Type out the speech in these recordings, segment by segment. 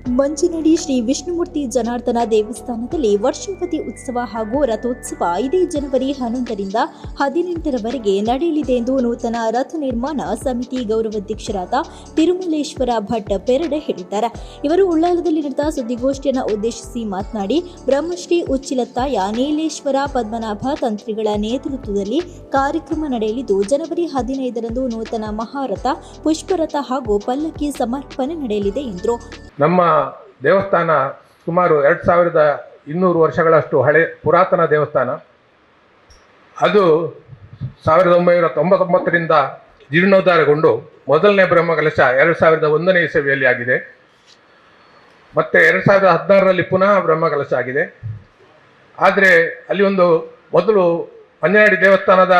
ಮಂಜಿನಡಿ ಶ್ರೀ ವಿಷ್ಣುಮೂರ್ತಿ ಜನಾರ್ದನ ದೇವಸ್ಥಾನದಲ್ಲಿ ವರ್ಷಾವಧಿ ಉತ್ಸವ ಹಾಗೂ ರಥೋತ್ಸವ ಇದೇ ಜನವರಿ 11ರಿಂದ 18ರವರೆಗೆ ನಡೆಯಲಿದೆ ಎಂದು ನೂತನ ರಥ ನಿರ್ಮಾಣ ಸಮಿತಿ ಗೌರವಾಧ್ಯಕ್ಷರಾದ ತಿರುಮಲೇಶ್ವರ ಭಟ್ ಪೆರಡೆ ಹೇಳಿದ್ದಾರೆ. ಇವರು ಉಳ್ಳಾಲದಲ್ಲಿ ನಡೆದ ಸುದ್ದಿಗೋಷ್ಠಿಯನ್ನು ಉದ್ದೇಶಿಸಿ ಮಾತನಾಡಿ, ಬ್ರಹ್ಮಶ್ರೀ ಉಚ್ಚಿಲತ್ತಾಯ ನೀಲೇಶ್ವರ ಪದ್ಮನಾಭ ತಂತ್ರಿಗಳ ನೇತೃತ್ವದಲ್ಲಿ ಕಾರ್ಯಕ್ರಮ ನಡೆಯಲಿದ್ದು, ಜನವರಿ 15ರಂದು ನೂತನ ಮಹಾರಥ, ಪುಷ್ಪರಥ ಹಾಗೂ ಪಲ್ಲಕ್ಕಿ ಸಮರ್ಪಣೆ ನಡೆಯಲಿದೆ ಎಂದರು. ನಮ್ಮ ದೇವಸ್ಥಾನ ಸುಮಾರು 2200 ವರ್ಷಗಳಷ್ಟು ಹಳೆ ಪುರಾತನ ದೇವಸ್ಥಾನ. ಅದು 1999ರಿಂದ ಜೀರ್ಣೋದ್ಧಾರಗೊಂಡು ಮೊದಲನೇ ಬ್ರಹ್ಮಕಲಶ 2001ನೇ ಇಸವಿಯಲ್ಲಿ ಆಗಿದೆ. ಮತ್ತು 2016ರಲ್ಲಿ ಪುನಃ ಬ್ರಹ್ಮಕಲಶ ಆಗಿದೆ. ಆದರೆ ಅಲ್ಲಿ ಮೊದಲು ಮಂಜನಡಿ ದೇವಸ್ಥಾನದ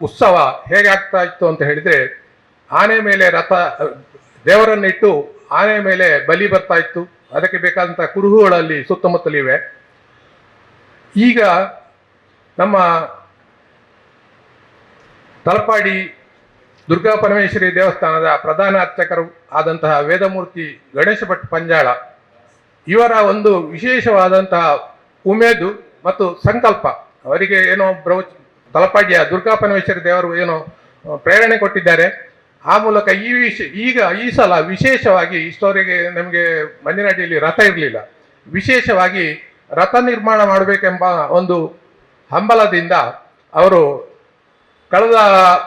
ಉತ್ಸವ ಹೇಗೆ ಆಗ್ತಾ ಇತ್ತು ಅಂತ ಹೇಳಿದರೆ, ಆನೆ ಮೇಲೆ ದೇವರನ್ನಿಟ್ಟು ಆನೆ ಮೇಲೆ ಬಲಿ ಬರ್ತಾ ಇತ್ತು. ಅದಕ್ಕೆ ಬೇಕಾದಂಥ ಕುರುಹುಗಳಲ್ಲಿ ಸುತ್ತಮುತ್ತಲಿವೆ. ಈಗ ನಮ್ಮ ತಲಪಾಡಿ ದುರ್ಗಾ ಪರಮೇಶ್ವರಿ ದೇವಸ್ಥಾನದ ಪ್ರಧಾನ ಅರ್ಚಕರು ಆದಂತಹ ವೇದಮೂರ್ತಿ ಗಣೇಶ ಭಟ್ ಪಂಜಾಳ ಇವರ ಒಂದು ವಿಶೇಷವಾದಂತಹ ಉಮೇದು ಮತ್ತು ಸಂಕಲ್ಪ, ಅವರಿಗೆ ಏನೋ ತಲಪಾಡಿಯ ದುರ್ಗಾ ಪರಮೇಶ್ವರಿ ದೇವರು ಏನೋ ಪ್ರೇರಣೆ ಕೊಟ್ಟಿದ್ದಾರೆ. ಆ ಮೂಲಕ ಈ ಸಲ ವಿಶೇಷವಾಗಿ ಇಷ್ಟವರೆಗೆ ನಮಗೆ ಮಂಜನಡಿಯಲ್ಲಿ ರಥ ಇರಲಿಲ್ಲ. ವಿಶೇಷವಾಗಿ ರಥ ನಿರ್ಮಾಣ ಮಾಡಬೇಕೆಂಬ ಒಂದು ಹಂಬಲದಿಂದ ಅವರು ಕಳೆದ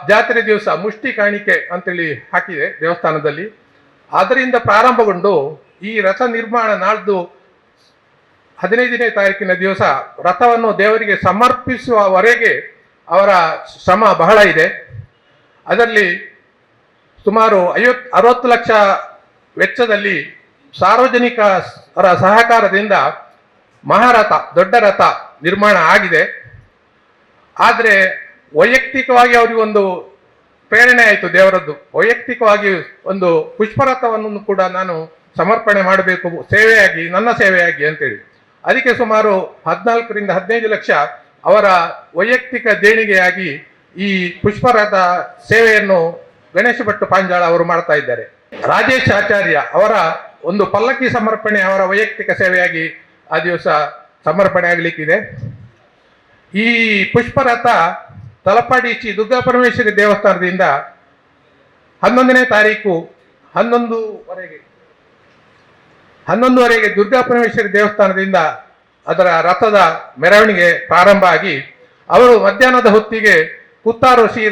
ಜಾತ್ರೆ ದಿವಸ ಮುಷ್ಟಿ ಕಾಣಿಕೆ ಅಂತೇಳಿ ಹಾಕಿದೆ ದೇವಸ್ಥಾನದಲ್ಲಿ. ಅದರಿಂದ ಪ್ರಾರಂಭಗೊಂಡು ಈ ರಥ ನಿರ್ಮಾಣ ನಾಳ್ದು 15ನೇ ತಾರೀಕಿನ ದಿವಸ ರಥವನ್ನು ದೇವರಿಗೆ ಸಮರ್ಪಿಸುವವರೆಗೆ ಅವರ ಶ್ರಮ ಬಹಳ ಇದೆ. ಅದರಲ್ಲಿ ಸುಮಾರು 60 ಲಕ್ಷ ವೆಚ್ಚದಲ್ಲಿ ಸಾರ್ವಜನಿಕರ ಸಹಕಾರದಿಂದ ಮಹಾರಥ, ದೊಡ್ಡ ರಥ ನಿರ್ಮಾಣ ಆಗಿದೆ. ಆದರೆ ವೈಯಕ್ತಿಕವಾಗಿ ಅವರಿಗೊಂದು ಪ್ರೇರಣೆ ಆಯಿತು ದೇವರದ್ದು. ವೈಯಕ್ತಿಕವಾಗಿ ಒಂದು ಪುಷ್ಪರಥವನ್ನು ಕೂಡ ನಾನು ಸಮರ್ಪಣೆ ಮಾಡಬೇಕು, ಸೇವೆಯಾಗಿ, ನನ್ನ ಸೇವೆಯಾಗಿ ಅಂತೇಳಿ. ಅದಕ್ಕೆ ಸುಮಾರು 14ರಿಂದ 15 ಲಕ್ಷ ಅವರ ವೈಯಕ್ತಿಕ ದೇಣಿಗೆಯಾಗಿ ಈ ಪುಷ್ಪರಥ ಸೇವೆಯನ್ನು ಗಣೇಶ ಭಟ್ ಪಾಂಜಾಳ ಅವರು ಮಾಡ್ತಾ ಇದ್ದಾರೆ. ರಾಜೇಶ್ ಆಚಾರ್ಯ ಅವರ ಒಂದು ಪಲ್ಲಕ್ಕಿ ಸಮರ್ಪಣೆ ಅವರ ವೈಯಕ್ತಿಕ ಸೇವೆಯಾಗಿ ಆ ದಿವಸ ಸಮರ್ಪಣೆ ಆಗಲಿಕ್ಕಿದೆ. ಈ ಪುಷ್ಪರಥ ತಲಪಾಡಿ ಶ್ರೀ ದುರ್ಗಾ ಪರಮೇಶ್ವರಿ ದೇವಸ್ಥಾನದಿಂದ 11ನೇ ತಾರೀಕು 11ವರೆಗೆ ದುರ್ಗಾ ಪರಮೇಶ್ವರಿ ದೇವಸ್ಥಾನದಿಂದ ಅದರ ರಥದ ಮೆರವಣಿಗೆ ಪ್ರಾರಂಭ ಆಗಿ ಅವರು ಮಧ್ಯಾಹ್ನದ ಹೊತ್ತಿಗೆ ಕುತ್ತಾರು ಶ್ರೀ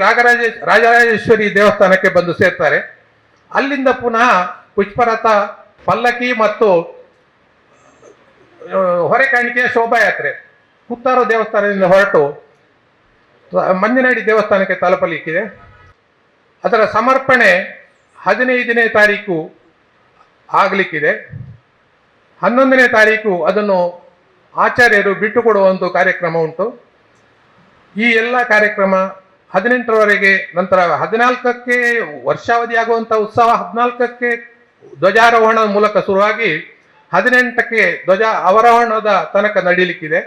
ರಾಜರಾಜೇಶ್ವರಿ ದೇವಸ್ಥಾನಕ್ಕೆ ಬಂದು ಸೇರ್ತಾರೆ. ಅಲ್ಲಿಂದ ಪುನಃ ಪುಷ್ಪರಥ, ಪಲ್ಲಕ್ಕಿ ಮತ್ತು ಹೊರೆಕಾಣಿಕೆಯ ಶೋಭಾಯಾತ್ರೆ ಕುತ್ತಾರು ದೇವಸ್ಥಾನದಿಂದ ಹೊರಟು ಮಂಜನಡಿ ದೇವಸ್ಥಾನಕ್ಕೆ ತಲುಪಲಿಕ್ಕಿದೆ. ಅದರ ಸಮರ್ಪಣೆ 15ನೇ ತಾರೀಕು ಆಗಲಿಕ್ಕಿದೆ. 11ನೇ ತಾರೀಕು ಅದನ್ನು ಆಚಾರ್ಯರು ಬಿಟ್ಟುಕೊಡುವ ಒಂದು ಕಾರ್ಯಕ್ರಮ ಉಂಟು. ಈ ಎಲ್ಲ ಕಾರ್ಯಕ್ರಮ 18ರವರೆಗೆ, ನಂತರ 14ಕ್ಕೆ ವರ್ಷಾವಧಿ ಆಗುವಂಥ ಉತ್ಸವ 14ಕ್ಕೆ ಧ್ವಜಾರೋಹಣದ ಮೂಲಕ ಶುರುವಾಗಿ 18ಕ್ಕೆ ಧ್ವಜ ಅವರೋಹಣದ ತನಕ ನಡೆಯಲಿಕ್ಕಿದೆ.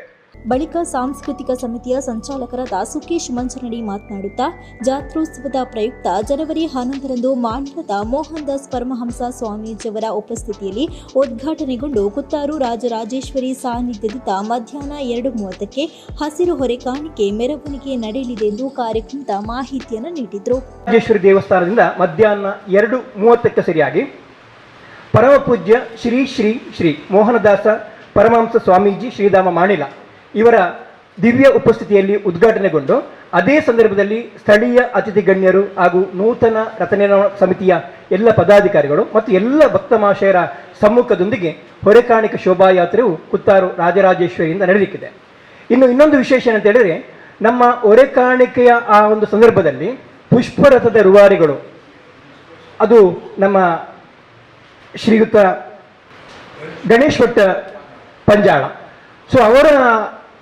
ಬಳಿಕ ಸಾಂಸ್ಕೃತಿಕ ಸಮಿತಿಯ ಸಂಚಾಲಕರಾದ ಸುಕೇಶ್ ಮಂಜನಡಿ ಮಾತನಾಡುತ್ತಾ, ಜಾತ್ರೋತ್ಸವದ ಪ್ರಯುಕ್ತ ಜನವರಿ 11ರಂದು ಮಾಂಡ್ಲದ ಮೋಹನ್ ದಾಸ್ ಪರಮಹಂಸ ಸ್ವಾಮೀಜಿಯವರ ಉಪಸ್ಥಿತಿಯಲ್ಲಿ ಉದ್ಘಾಟನೆಗೊಂಡು ಕುತ್ತಾರು ರಾಜರಾಜೇಶ್ವರಿ ಸಾನ್ನಿಧ್ಯದಿಂದ ಮಧ್ಯಾಹ್ನ 2:30ಕ್ಕೆ ಹಸಿರು ಹೊರೆಕಾಣಿಕೆ ಮೆರವಣಿಗೆ ನಡೆಯಲಿದೆ ಎಂದು ಕಾರ್ಯಕ್ರಮದ ಮಾಹಿತಿಯನ್ನು ನೀಡಿದರು. ರಾಜೇಶ್ವರಿ ದೇವಸ್ಥಾನದಿಂದ ಮಧ್ಯಾಹ್ನ 2:30ಕ್ಕೆ ಸರಿಯಾಗಿ ಪರಮ ಪೂಜ್ಯ ಶ್ರೀ ಶ್ರೀ ಶ್ರೀ ಮೋಹನದಾಸ ಪರಮಹಂಸ ಸ್ವಾಮೀಜಿ ಶ್ರೀಧಾಮ ಮಾಣಿಲ ಇವರ ದಿವ್ಯ ಉಪಸ್ಥಿತಿಯಲ್ಲಿ ಉದ್ಘಾಟನೆಗೊಂಡು, ಅದೇ ಸಂದರ್ಭದಲ್ಲಿ ಸ್ಥಳೀಯ ಅತಿಥಿ ಗಣ್ಯರು ಹಾಗೂ ನೂತನ ರಥ ನಿರ್ಮಾಣ ಸಮಿತಿಯ ಎಲ್ಲ ಪದಾಧಿಕಾರಿಗಳು ಮತ್ತು ಎಲ್ಲ ಭಕ್ತ ಮಹಾಶಯರ ಸಮ್ಮುಖದೊಂದಿಗೆ ಹೊರೆಕಾಣಿಕೆ ಶೋಭಾಯಾತ್ರೆಯು ಕುತ್ತಾರು ರಾಜರಾಜೇಶ್ವರಿಯಿಂದ ನಡೆಯಲಿಕ್ಕಿದೆ. ಇನ್ನೊಂದು ವಿಶೇಷ ಏನಂತ ಹೇಳಿದರೆ, ನಮ್ಮ ಹೊರೆಕಾಣಿಕೆಯ ಆ ಒಂದು ಸಂದರ್ಭದಲ್ಲಿ ಪುಷ್ಪರಥದ ರೂವಾರಿಗಳು, ಅದು ನಮ್ಮ ಶ್ರೀಯುತ ಗಣೇಶ್ ಭಟ್ ಪಂಜಾಳ, ಸೊ ಅವರ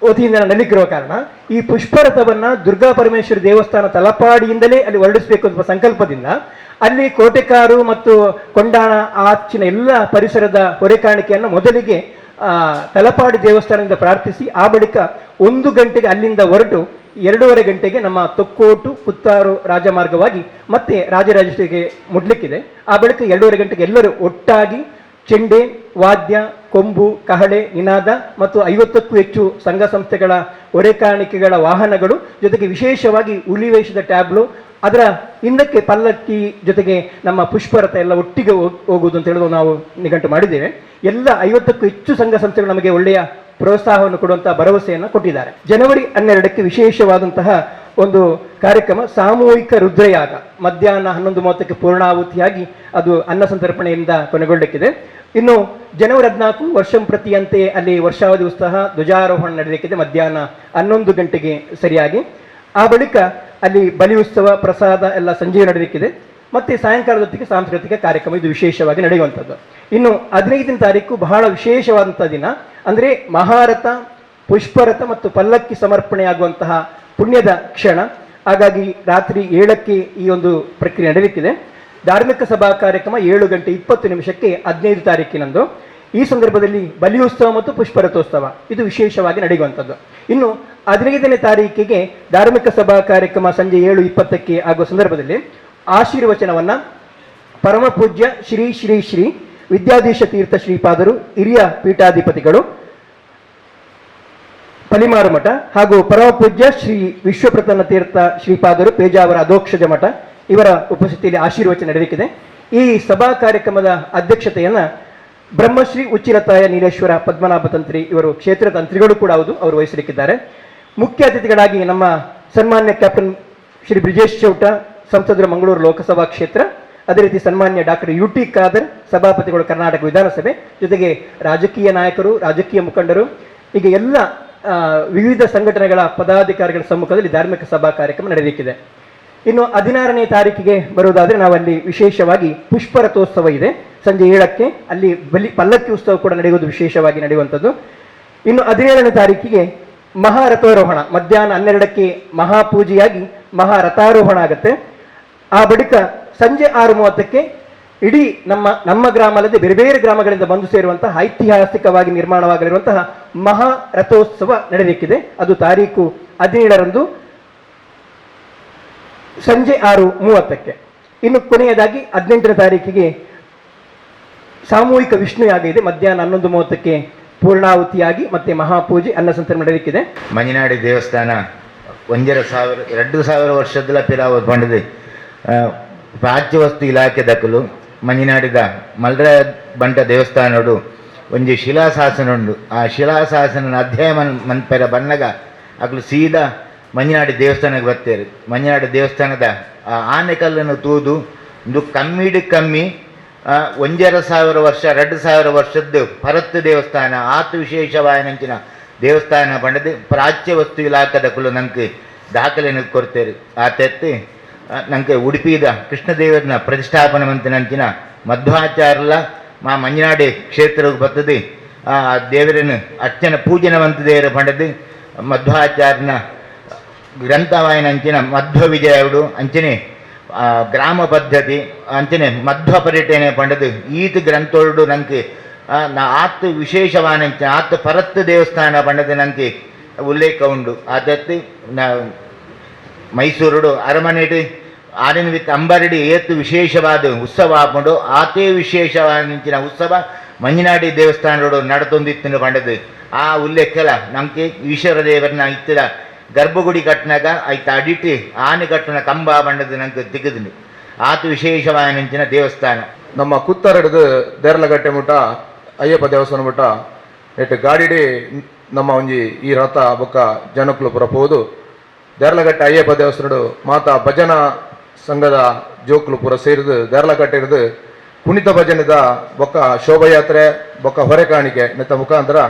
ವತಿಯಿಂದ ನಡೀಲಿಕ್ಕಿರುವ ಕಾರಣ ಈ ಪುಷ್ಪರಥವನ್ನು ದುರ್ಗಾ ಪರಮೇಶ್ವರಿ ದೇವಸ್ಥಾನ ತಲಪಾಡಿಯಿಂದಲೇ ಅಲ್ಲಿ ಹೊರಡಿಸಬೇಕು ಎಂಬ ಸಂಕಲ್ಪದಿಂದ ಅಲ್ಲಿ ಕೋಟೆಕಾರು ಮತ್ತು ಕೊಂಡಾಣ ಆಚಿನ ಎಲ್ಲ ಪರಿಸರದ ಹೊರೆಕಾಣಿಕೆಯನ್ನು ಮೊದಲಿಗೆ ತಲಪಾಡಿ ದೇವಸ್ಥಾನದಿಂದ ಪ್ರಾರ್ಥಿಸಿ, ಆ ಬಳಿಕ 1 ಗಂಟೆಗೆ ಅಲ್ಲಿಂದ ಹೊರಟು 2:30 ಗಂಟೆಗೆ ನಮ್ಮ ತೊಕ್ಕೋಟು ಪುತ್ತಾರು ರಾಜಮಾರ್ಗವಾಗಿ ಮತ್ತೆ ರಾಜರಾಜೇಶ್ವರಿಗೆ ಮುಡ್ಲಿಕ್ಕಿದೆ. ಆ ಬಳಿಕ 2:30 ಗಂಟೆಗೆ ಎಲ್ಲರೂ ಒಟ್ಟಾಗಿ ಚೆಂಡೆ, ವಾದ್ಯ, ಕೊಂಬು, ಕಹಳೆ, ನಿನಾದ ಮತ್ತು 50ಕ್ಕೂ ಹೆಚ್ಚು ಸಂಘ ಸಂಸ್ಥೆಗಳ ಹೊರೆಕಾಣಿಕೆಗಳ ವಾಹನಗಳು, ಜೊತೆಗೆ ವಿಶೇಷವಾಗಿ ಹುಲಿವೇಷದ ಟ್ಯಾಬ್ಲು, ಅದರ ಹಿಂದಕ್ಕೆ ಪಲ್ಲಕ್ಕಿ, ಜೊತೆಗೆ ನಮ್ಮ ಪುಷ್ಪರಥ ಎಲ್ಲ ಒಟ್ಟಿಗೆ ಹೋಗುವುದು ಅಂತ ಹೇಳೋದು ನಾವು ನಿಘಂಟು ಮಾಡಿದ್ದೇವೆ. ಎಲ್ಲ 50ಕ್ಕೂ ಹೆಚ್ಚು ಸಂಘ ಸಂಸ್ಥೆಗಳು ನಮಗೆ ಒಳ್ಳೆಯ ಪ್ರೋತ್ಸಾಹವನ್ನು ಕೊಡುವಂತಹ ಭರವಸೆಯನ್ನು ಕೊಟ್ಟಿದ್ದಾರೆ. ಜನವರಿ 12ಕ್ಕೆ ವಿಶೇಷವಾದಂತಹ ಒಂದು ಕಾರ್ಯಕ್ರಮ ಸಾಮೂಹಿಕ ರುದ್ರಯಾಗ ಮಧ್ಯಾಹ್ನ 11:30ಕ್ಕೆ ಪೂರ್ಣಾಹುತಿಯಾಗಿ ಅದು ಅನ್ನ ಸಂತರ್ಪಣೆಯಿಂದ ಕೊನೆಗೊಳ್ಳಲಿಕ್ಕಿದೆ. ಇನ್ನು ಜನವರಿ 14 ವರ್ಷಂ ಪ್ರತಿಯಂತೆ ಅಲ್ಲಿ ವರ್ಷಾವಧಿ ಉತ್ಸವ ಧ್ವಜಾರೋಹಣ ನಡೆಯಲಿಕ್ಕಿದೆ ಮಧ್ಯಾಹ್ನ 11 ಗಂಟೆಗೆ ಸರಿಯಾಗಿ. ಆ ಬಳಿಕ ಅಲ್ಲಿ ಬಲಿ ಉತ್ಸವ, ಪ್ರಸಾದ ಎಲ್ಲ ಸಂಜೆ ನಡೆಯಲಿಕ್ಕಿದೆ. ಮತ್ತೆ ಸಾಯಂಕಾಲದ ಹೊತ್ತಿಗೆ ಸಾಂಸ್ಕೃತಿಕ ಕಾರ್ಯಕ್ರಮ ಇದು ವಿಶೇಷವಾಗಿ ನಡೆಯುವಂಥದ್ದು. ಇನ್ನು 15ನೇ ತಾರೀಕು ಬಹಳ ವಿಶೇಷವಾದಂಥ ದಿನ, ಅಂದರೆ ಮಹಾರಥ, ಪುಷ್ಪರಥ ಮತ್ತು ಪಲ್ಲಕ್ಕಿ ಸಮರ್ಪಣೆಯಾಗುವಂತಹ ಪುಣ್ಯದ ಕ್ಷಣ. ಹಾಗಾಗಿ ರಾತ್ರಿ 7ಕ್ಕೆ ಈ ಒಂದು ಪ್ರಕ್ರಿಯೆ ನಡೆಯಲಿಕ್ಕಿದೆ. ಧಾರ್ಮಿಕ ಸಭಾ ಕಾರ್ಯಕ್ರಮ 7:20 15 ತಾರೀಕಿನಂದು. ಈ ಸಂದರ್ಭದಲ್ಲಿ ಬಲಿಯೋತ್ಸವ ಮತ್ತು ಪುಷ್ಪರಥೋತ್ಸವ ಇದು ವಿಶೇಷವಾಗಿ ನಡೆಯುವಂಥದ್ದು. ಇನ್ನು 15ನೇ ತಾರೀಕಿಗೆ ಧಾರ್ಮಿಕ ಸಭಾ ಕಾರ್ಯಕ್ರಮ ಸಂಜೆ 7:20 ಆಗುವ ಸಂದರ್ಭದಲ್ಲಿ ಆಶೀರ್ವಚನವನ್ನು ಪರಮ ಪೂಜ್ಯ ಶ್ರೀ ಶ್ರೀ ಶ್ರೀ ವಿದ್ಯಾಧೀಶ ತೀರ್ಥ ಶ್ರೀಪಾದರು, ಹಿರಿಯ ಪೀಠಾಧಿಪತಿಗಳು, ಪಲಿಮಾರು ಮಠ ಹಾಗೂ ಪರಮ ಪೂಜ್ಯ ಶ್ರೀ ವಿಶ್ವಪ್ರಸನ್ನ ತೀರ್ಥ ಶ್ರೀಪಾದರು, ಪೇಜಾವರ ಅಧೋಕ್ಷಜ ಮಠ ಇವರ ಉಪಸ್ಥಿತಿಯಲ್ಲಿ ಆಶೀರ್ವಚನ ನಡೆಯಲಿಕ್ಕಿದೆ. ಈ ಸಭಾ ಕಾರ್ಯಕ್ರಮದ ಅಧ್ಯಕ್ಷತೆಯನ್ನು ಬ್ರಹ್ಮಶ್ರೀ ಉಚ್ಚಿಲತಾಯ ನೀಲೇಶ್ವರ ಪದ್ಮನಾಭ ತಂತ್ರಿ, ಇವರು ಕ್ಷೇತ್ರ ತಂತ್ರಿಗಳು ಕೂಡ ಹೌದು, ಅವರು ವಹಿಸಲಿಕ್ಕಿದ್ದಾರೆ. ಮುಖ್ಯ ಅತಿಥಿಗಳಾಗಿ ನಮ್ಮ ಸನ್ಮಾನ್ಯ ಕ್ಯಾಪ್ಟನ್ ಶ್ರೀ ಬ್ರಿಜೇಶ್ ಚೌಟ, ಸಂಸದರು ಮಂಗಳೂರು ಲೋಕಸಭಾ ಕ್ಷೇತ್ರ, ಅದೇ ರೀತಿ ಸನ್ಮಾನ್ಯ ಡಾಕ್ಟರ್ UT ಖಾದರ್, ಸಭಾಪತಿಗಳು ಕರ್ನಾಟಕ ವಿಧಾನಸಭೆ, ಜೊತೆಗೆ ರಾಜಕೀಯ ನಾಯಕರು, ರಾಜಕೀಯ ಮುಖಂಡರು, ಹೀಗೆ ಎಲ್ಲ ವಿವಿಧ ಸಂಘಟನೆಗಳ ಪದಾಧಿಕಾರಿಗಳ ಸಮ್ಮುಖದಲ್ಲಿ ಧಾರ್ಮಿಕ ಸಭಾ ಕಾರ್ಯಕ್ರಮ ನಡೆಯಲಿಕ್ಕಿದೆ. ಇನ್ನು 16ನೇ ತಾರೀಕಿಗೆ ಬರುವುದಾದರೆ ನಾವಲ್ಲಿ ವಿಶೇಷವಾಗಿ ಪುಷ್ಪರಥೋತ್ಸವ ಇದೆ ಸಂಜೆ 7ಕ್ಕೆ. ಅಲ್ಲಿ ಪಲ್ಲಕ್ಕಿ ಉತ್ಸವ ಕೂಡ ನಡೆಯುವುದು ವಿಶೇಷವಾಗಿ ನಡೆಯುವಂಥದ್ದು. ಇನ್ನು 17ನೇ ತಾರೀಕಿಗೆ ಮಹಾರಥಾರೋಹಣ ಮಧ್ಯಾಹ್ನ 12ಕ್ಕೆ ಮಹಾಪೂಜೆಯಾಗಿ ಮಹಾರಥಾರೋಹಣ ಆಗುತ್ತೆ. ಆ ಬಳಿಕ ಸಂಜೆ 6:30ಕ್ಕೆ ಇಡೀ ನಮ್ಮ ಗ್ರಾಮ ಅಲ್ಲದೆ ಬೇರೆ ಬೇರೆ ಗ್ರಾಮಗಳಿಂದ ಬಂದು ಸೇರುವಂತಹ ಐತಿಹಾಸಿಕವಾಗಿ ನಿರ್ಮಾಣವಾಗಲಿರುವಂತಹ ಮಹಾರಥೋತ್ಸವ ನಡೆಯಲಿಕ್ಕಿದೆ. ಅದು ತಾರೀಕು 17ರಂದು ಸಂಜೆ 6:30ಕ್ಕೆ. ಇನ್ನು ಕೊನೆಯದಾಗಿ 18ನೇ ತಾರೀಕಿಗೆ ಸಾಮೂಹಿಕ ವಿಷ್ಣು ಯಾಗ ಇದೆ. ಮಧ್ಯಾಹ್ನ 11:30ಕ್ಕೆ ಪೂರ್ಣಾಹುತಿಯಾಗಿ ಮತ್ತೆ ಮಹಾಪೂಜೆ ಅನ್ನ ಸಂತರ್ಪಣೆ ನಡೆಯಲಿಕ್ಕಿದೆ. ಮಂಜಿನಾಡಿ ದೇವಸ್ಥಾನ 2,000 ವರ್ಷದ ಪಿರಾವ ಪಂಡದು ಪ್ರಾಚ್ಯ ವಸ್ತು ಇಲಾಖೆ ದಕ್ಕಲು ಮಂಜಿನಾಡಿದ ಮಲ್ರಾಯ ಬಂಟ ದೇವಸ್ಥಾನಡು ಒಂಜಿ ಶಿಲಾಶಾಸನ ಉಂಡು. ಆ ಶಿಲಾಶಾಸನ ಅಧ್ಯಯನ ಮನ್ಪೆರ ಬನ್ನಗ ಅಕ್ಲು ಸೀದಾ ಮಂಜಿನಾಡಿ ದೇವಸ್ಥಾನಕ್ಕೆ ಬರ್ತೇವೆ. ಮಂಜಿನಾಡಿ ದೇವಸ್ಥಾನದ ಆನೆಕಲ್ಲನ್ನು ತೂದು ಒಂದು ಕಮ್ಮಿ 1,000 ವರ್ಷ 2,000 ವರ್ಷದ್ದು ಪರತ್ತು ದೇವಸ್ಥಾನ ಆತು ವಿಶೇಷವಾಯನಂಚಿನ ದೇವಸ್ಥಾನ ಪಂಡದು ಪ್ರಾಚ್ಯ ವಸ್ತು ಇಲಾಖೆದ ಕುಲು ನಂಗೆ ದಾಖಲೆಯನ್ನು ಕೊಡ್ತೇವೆ. ಆ ತೆತ್ತು ನಂಗೆ ಉಡುಪಿದ ಕೃಷ್ಣದೇವರನ್ನ ಪ್ರತಿಷ್ಠಾಪನೆ ಮಂತಿನಂಚಿನ ಮಧ್ವಾಚಾರ್ಯಲ ಮಂಜಿನಾಡಿ ಕ್ಷೇತ್ರಕ್ಕೆ ಬರ್ತದೆ. ಆ ದೇವರನ್ನು ಅರ್ಚನ ಪೂಜನ ಮಂತ ದೇವರ ಪಂಡದು ಮಧ್ವಾಚಾರ್ಯನ ಗ್ರಂಥವಾಯನಂಚಿನ ಮಧ್ವ ವಿಜಯವುಡು ಅಂಚನೆ ಗ್ರಾಮ ಪದ್ಧತಿ ಅಂಚನೆ ಮಧ್ವ ಪರ್ಯಟನೆ ಪಂಡದು ಈತ ಗ್ರಂಥೋಡು ನಂಗೆ ಆತು ವಿಶೇಷವಾನಂಚಿನ ಆತು ಪರತ್ತು ದೇವಸ್ಥಾನ ಪಂಡದು ನಂಗೆ ಉಲ್ಲೇಖ ಉಂಡು. ಅದತ್ತು ಮೈಸೂರುಡು ಅರಮನೆಡು ಆರಿನ ವಿತ್ ಅಂಬರಡಿ ಏತು ವಿಶೇಷವಾದ ಉತ್ಸವ ಹಾಕೊಂಡು ಆತೇ ವಿಶೇಷವಾದ ಉತ್ಸವ ಮಂಜಿನಾಡಿ ದೇವಸ್ಥಾನಡು ನಡತೊಂದಿತ್ತು ಪಂಡದು ಆ ಉಲ್ಲೇಖಲ ನಮಗೆ ಈಶ್ವರ ದೇವರನ್ನ ಇತ್ತಿದ ಗರ್ಭಗುಡಿ ಕಟ್ಟಿನಾಗ ಆಯ್ತು ಅಡಿಟ್ಟು ಆನೆ ಕಟ್ಟಿನ ಕಂಬ ಬಂಡದು ನಂಗೆ ತೆಗೆದು ಆತು ವಿಶೇಷವಾದ ದೇವಸ್ಥಾನ. ನಮ್ಮ ಕುತ್ತರಡ್ದು ದೇರ್ಲಗಟ್ಟೆ ಮುಟ ಅಯ್ಯಪ್ಪ ದೇವಸ್ಥಾನ ಮುಟ ನೆಟ್ಟು ಗಾಡಿಡಿ ನಮ್ಮ ಒಂಜಿ ಈ ರಥ ಬೊಕ್ಕ ಜನಕ್ಕಲು ಪುರಪೋದು ದೇರ್ಲಗಟ್ಟೆ ಅಯ್ಯಪ್ಪ ದೇವಸ್ಥಾನಡು ಮಾತಾ ಭಜನಾ ಸಂಘದ ಜೋಕ್ಲು ಪೂರ ಸೇರಿದು ದೇರ್ಲಗಟ್ಟೆ ಹಿಡಿದು ಕುಣಿತ ಭಜನೆದ ಬೊಕ್ಕ ಶೋಭಾಯಾತ್ರೆ ಬೊಕ್ಕ ಹೊರೆ ಕಾಣಿಕೆ ನೆತ್ತ ಮುಖಾಂತರ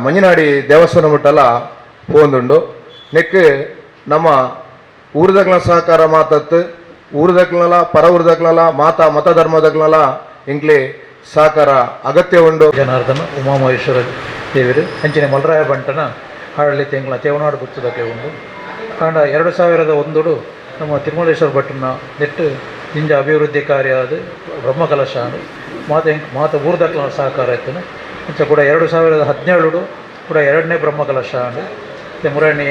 ಮಂಜಿನಾಡಿ ದೇವಸ್ಥಾನ ಮುಟ್ಟಲ್ಲ ಪೋಂದುಂಡು. ನೆಕ್ ನಮ್ಮ ಊರ್ದಕ್ಲ ಸಹಕಾರ ಮಾತತ್ತು ಊರ್ದಕ್ಲಲ ಪರ ಊರ್ದಕ್ಲಲ ಮಾತಾ ಮತ ಧರ್ಮದಕ್ಲಲ ಇಂಕ್ಲೆ ಸಹಕಾರ ಅಗತ್ಯ ಉಂಡು. ಜನಾರ್ದನ ಉಮಾಮಹೇಶ್ವರ ದೇವರು ಅಂಚಿನ ಮಲ್ರಾಯ ಬಂಟನ ಆಡಳಿ ತೆಂಗಳ ತೇವನಾಡು ಗುತ್ತದಕ್ಕೆ ಉಂಡು ಕಾಂಡ 2001 ನಮ್ಮ ತಿರುಮಲೇಶ್ವರ ಭಟ್ಟನ ನೆಟ್ಟು ಇಂಜ ಅಭಿವೃದ್ಧಿ ಕಾರ್ಯ ಅದು ಬ್ರಹ್ಮಕಲಶ ಮಾತ ಊರ್ದಕ್ಲ ಸಹಕಾರ ಇತ್ತು ಅಂಚ ಕೂಡ 2017 ಕೂಡ 2ನೇ ಬ್ರಹ್ಮಕಲಶ ಅಂಡು ಮೂರನೇ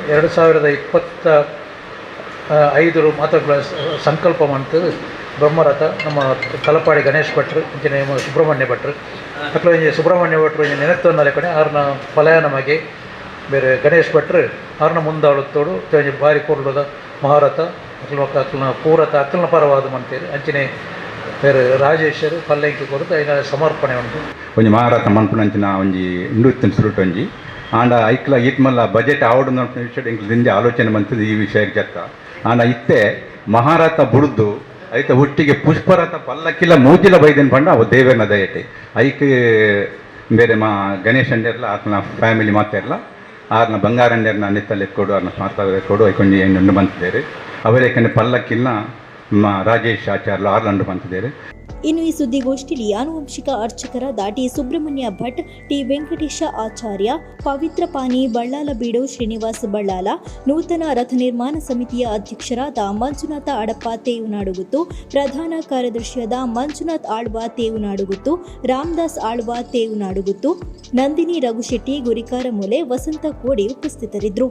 2025 ಮಾತುಗಳ ಸಂಕಲ್ಪ ಮಾಡ್ತದೆ ಬ್ರಹ್ಮರಥ ನಮ್ಮ ತಲಪಾಡಿ ಗಣೇಶ್ ಭಟ್ರು ಇಂಚಿನ ಸುಬ್ರಹ್ಮಣ್ಯ ಭಟ್ರು ಅಕ್ಲ ಸುಬ್ರಹ್ಮಣ್ಯ ಭಟ್ರು ನೆನತ್ತೊಂದಲೆ ಕಡೆ ಅವ್ರನ್ನ ಪಲಾಯನ ಮಗೆ ಬೇರೆ ಗಣೇಶ್ ಭಟ್ರು ಅವ್ರನ್ನ ಮುಂದಾಳುತ್ತೋಡು ಬಾರಿ ಕೂರ್ಲದ ಮಹಾರಥ ಅಕ್ಲನ ಪೂರತ ಅಕ್ಲನ ಪರವಾದ ಮಂತೇರಿ ಅಂಚಿನ ಬೇರೆ ರಾಜೇಶ್ವರು ಪಲ್ಲಂಕಿ ಕೊರತು ಐನ ಸಮರ್ಪಣೆ ಉಂಟು ಒಂಜಿ ಮಹಾರಥ ಮನ್ಪುನಂಚಿನ ಒಂಜಿ ಇಂಡುತ್ತಿನ ಸುರುಟು ಒಂಜಿ ಆಂಡ ಐಕ್ಲ ಈತ್ ಮಲ್ಲ ಬಜೆಟ್ ಆವಡು ವಿಷಯ ಇಂಕ್ಲ ದಿಂದೆ ಆಲೋಚನೆ ಮಂತದ್ದು ಈ ವಿಷಯಕ್ಕೆ ಜತ್ತ ಆಂಡ ಇತ್ತೆ ಮಹಾರಥ ಬುಡ್ದು ಐತೆ ಒಟ್ಟಿಗೆ ಪುಷ್ಪರಥ ಪಲ್ಲಕ್ಕಿಲ್ಲ ಮೂಜಿಲ ಬೈದಿನ ಪಂಡ ಅವು ದೇವೇರ್ನ ದಯಟೆ ಐಕ್ ಬೇರೆ ಮಾ ಗಣೇಶ್ ಅಂಡೆರ್ಲ ಆತನ ಫ್ಯಾಮಿಲಿ ಮಾತೆರ್ಲ ಆರ್ನ ಬಂಗಾರಂಡೆರ್ನ ನೆತ್ತಲ್ಲಿ ಕೊಡು ಅವ್ರನ್ನ ಮಾತಾಡ ಕೊಡು ಐಕೊಂಡಿ ಹೆಣ್ಣು ಬಂತಿದ್ದೇವೆ ಅವರೇಕಂದ್ರೆ ಪಲ್ಲಕ್ಕಿಲ್ಲ ರಾಜೇಶ್ ಆಚಾರ್ಯ ಆರ್ಲಂಡು ಬಂತಿದ್ದೇವೆ. ಇನ್ನು ಈ ಸುದ್ದಿಗೋಷ್ಠಿಯಲ್ಲಿ ಆನುವಂಶಿಕ ಅರ್ಚಕರಾದ ಟಿ ಸುಬ್ರಹ್ಮಣ್ಯ ಭಟ್, ಟಿ ವೆಂಕಟೇಶ ಆಚಾರ್ಯ, ಪವಿತ್ರ ಪಾನಿ ಬಳ್ಳಾಲ ಬೀಡು ಶ್ರೀನಿವಾಸ್ ಬಳ್ಳಾಲ, ನೂತನ ರಥ ನಿರ್ಮಾಣ ಸಮಿತಿಯ ಅಧ್ಯಕ್ಷರಾದ ಮಂಜುನಾಥ ಅಡಪ ತೇವುನಾಡುಗುತ್ತು, ಪ್ರಧಾನ ಕಾರ್ಯದರ್ಶಿಯಾದ ಮಂಜುನಾಥ್ ಆಳ್ವ ತೇವುನಾಡುಗುತ್ತು, ರಾಮದಾಸ್ ಆಳ್ವ ತೇವುನಾಡುಗುತ್ತು, ನಂದಿನಿ ರಘುಶೆಟ್ಟಿ, ಗುರಿಕಾರಮೂಲೆ, ವಸಂತ ಕೋಡಿ ಉಪಸ್ಥಿತರಿದ್ದರು.